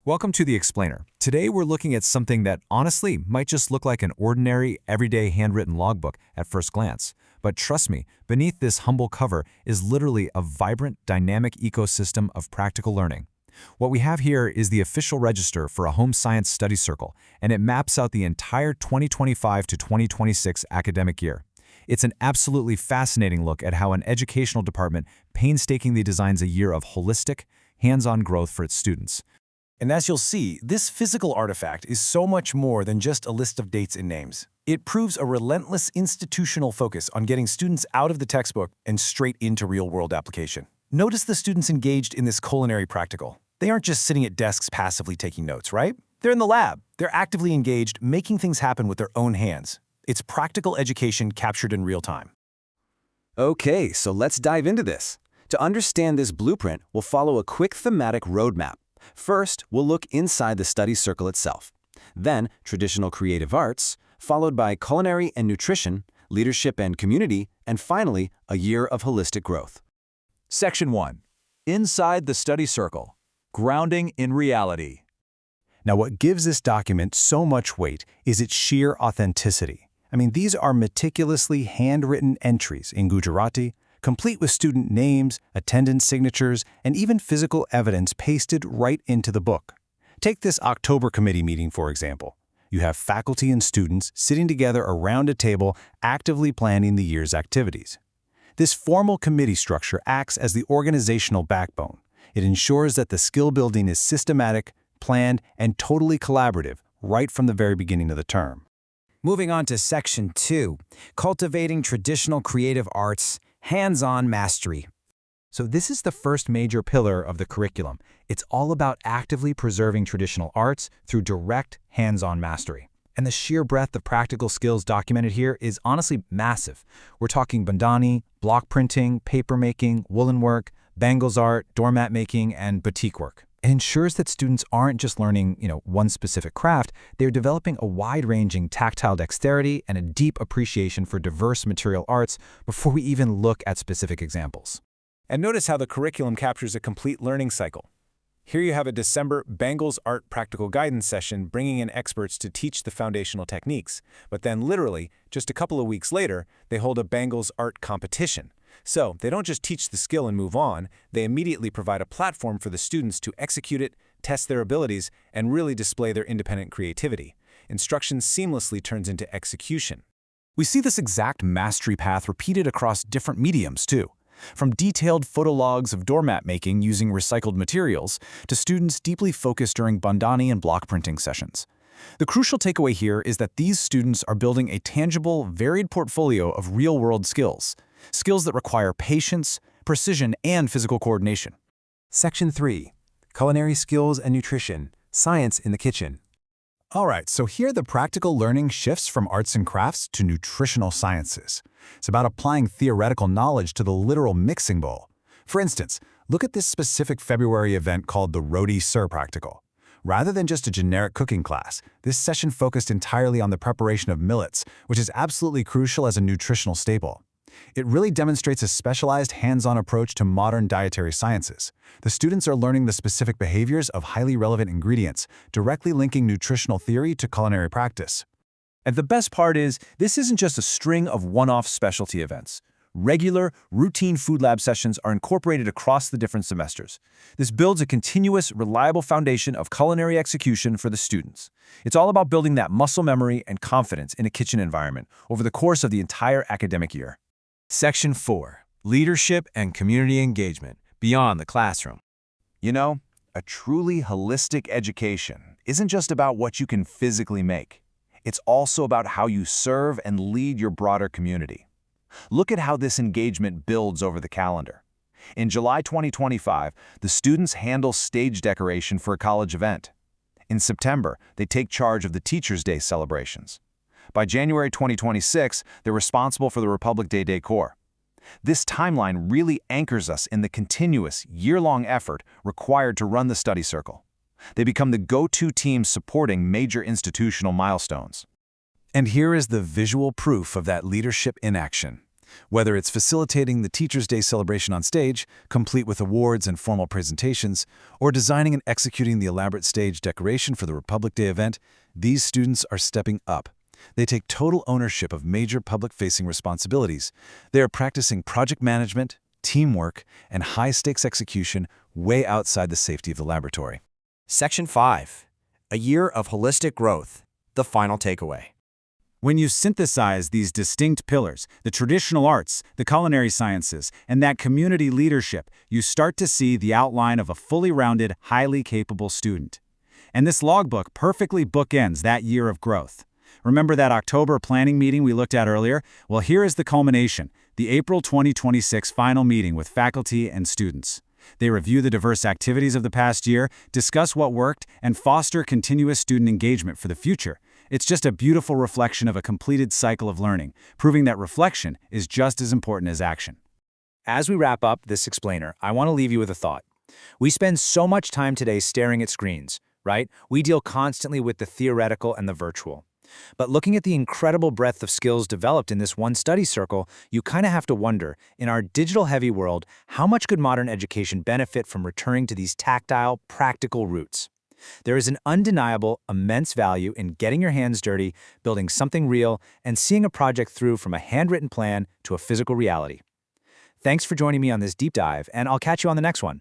Welcome to The Explainer. Today we're looking at something that honestly might just look like an ordinary, everyday handwritten logbook at first glance. But trust me, beneath this humble cover is literally a vibrant, dynamic ecosystem of practical learning. What we have here is the official register for a home science study circle, and it maps out the entire 2025 to 2026 academic year. It's an absolutely fascinating look at how an educational department painstakingly designs a year of holistic, hands-on growth for its students. And as you'll see, this physical artifact is so much more than just a list of dates and names. It proves a relentless institutional focus on getting students out of the textbook and straight into real-world application. Notice the students engaged in this culinary practical. They aren't just sitting at desks passively taking notes, right? They're in the lab. They're actively engaged, making things happen with their own hands. It's practical education captured in real time. Okay, so let's dive into this. To understand this blueprint, we'll follow a quick thematic roadmap. First, we'll look inside the study circle itself. Then, traditional creative arts, followed by culinary and nutrition, leadership and community, and finally, a year of holistic growth. Section 1. Inside the study circle. Grounding in reality. Now, what gives this document so much weight is its sheer authenticity. These are meticulously handwritten entries in Gujarati, complete with student names, attendance signatures, and even physical evidence pasted right into the book. Take this October committee meeting, for example. You have faculty and students sitting together around a table actively planning the year's activities. This formal committee structure acts as the organizational backbone. It ensures that the skill building is systematic, planned, and totally collaborative right from the very beginning of the term. Moving on to Section 2, Cultivating Traditional Creative Arts, Hands-on Mastery. So this is the first major pillar of the curriculum. It's all about actively preserving traditional arts through direct, hands-on mastery. And the sheer breadth of practical skills documented here is honestly massive. We're talking bandani, block printing, paper making, woolen work, bangles art, doormat making, and batik work. It ensures that students aren't just learning, one specific craft, they're developing a wide-ranging tactile dexterity and a deep appreciation for diverse material arts before we even look at specific examples. And notice how the curriculum captures a complete learning cycle. Here you have a December Bangles Art Practical Guidance session bringing in experts to teach the foundational techniques. But then literally, just a couple of weeks later, they hold a Bangles Art competition. So they don't just teach the skill and move on, they immediately provide a platform for the students to execute it, test their abilities, and really display their independent creativity. Instruction seamlessly turns into execution. We see this exact mastery path repeated across different mediums, too. From detailed photologs of doormat making using recycled materials to students deeply focused during bandani and block printing sessions. The crucial takeaway here is that these students are building a tangible, varied portfolio of real-world skills. Skills that require patience, precision, and physical coordination. Section 3. Culinary Skills and Nutrition. Science in the Kitchen. All right, so here the practical learning shifts from arts and crafts to nutritional sciences. It's about applying theoretical knowledge to the literal mixing bowl. For instance, look at this specific February event called the Roti Sir Practical. Rather than just a generic cooking class, this session focused entirely on the preparation of millets, which is absolutely crucial as a nutritional staple. It really demonstrates a specialized hands-on approach to modern dietary sciences. The students are learning the specific behaviors of highly relevant ingredients, directly linking nutritional theory to culinary practice. And the best part is, this isn't just a string of one-off specialty events. Regular, routine food lab sessions are incorporated across the different semesters. This builds a continuous, reliable foundation of culinary execution for the students. It's all about building that muscle memory and confidence in a kitchen environment over the course of the entire academic year. Section 4. Leadership and Community Engagement Beyond the Classroom. A truly holistic education isn't just about what you can physically make. It's also about how you serve and lead your broader community. Look at how this engagement builds over the calendar. In July 2025, the students handle stage decoration for a college event. In September, they take charge of the Teachers' Day celebrations. By January 2026, they're responsible for the Republic Day decor. This timeline really anchors us in the continuous, year-long effort required to run the study circle. They become the go-to team supporting major institutional milestones. And here is the visual proof of that leadership in action. Whether it's facilitating the Teachers' Day celebration on stage, complete with awards and formal presentations, or designing and executing the elaborate stage decoration for the Republic Day event, these students are stepping up. They take total ownership of major public-facing responsibilities. They are practicing project management, teamwork, and high-stakes execution way outside the safety of the laboratory. Section 5. A year of holistic growth. The final takeaway. When you synthesize these distinct pillars, the traditional arts, the culinary sciences, and that community leadership, you start to see the outline of a fully rounded, highly capable student. And this logbook perfectly bookends that year of growth. Remember that October planning meeting we looked at earlier? Well, here is the culmination, the April 2026 final meeting with faculty and students. They review the diverse activities of the past year, discuss what worked, and foster continuous student engagement for the future. It's just a beautiful reflection of a completed cycle of learning, proving that reflection is just as important as action. As we wrap up this explainer, I want to leave you with a thought. We spend so much time today staring at screens, right? We deal constantly with the theoretical and the virtual. But looking at the incredible breadth of skills developed in this one study circle, you kind of have to wonder, in our digital-heavy world, how much could modern education benefit from returning to these tactile, practical roots? There is an undeniable, immense value in getting your hands dirty, building something real, and seeing a project through from a handwritten plan to a physical reality. Thanks for joining me on this deep dive, and I'll catch you on the next one.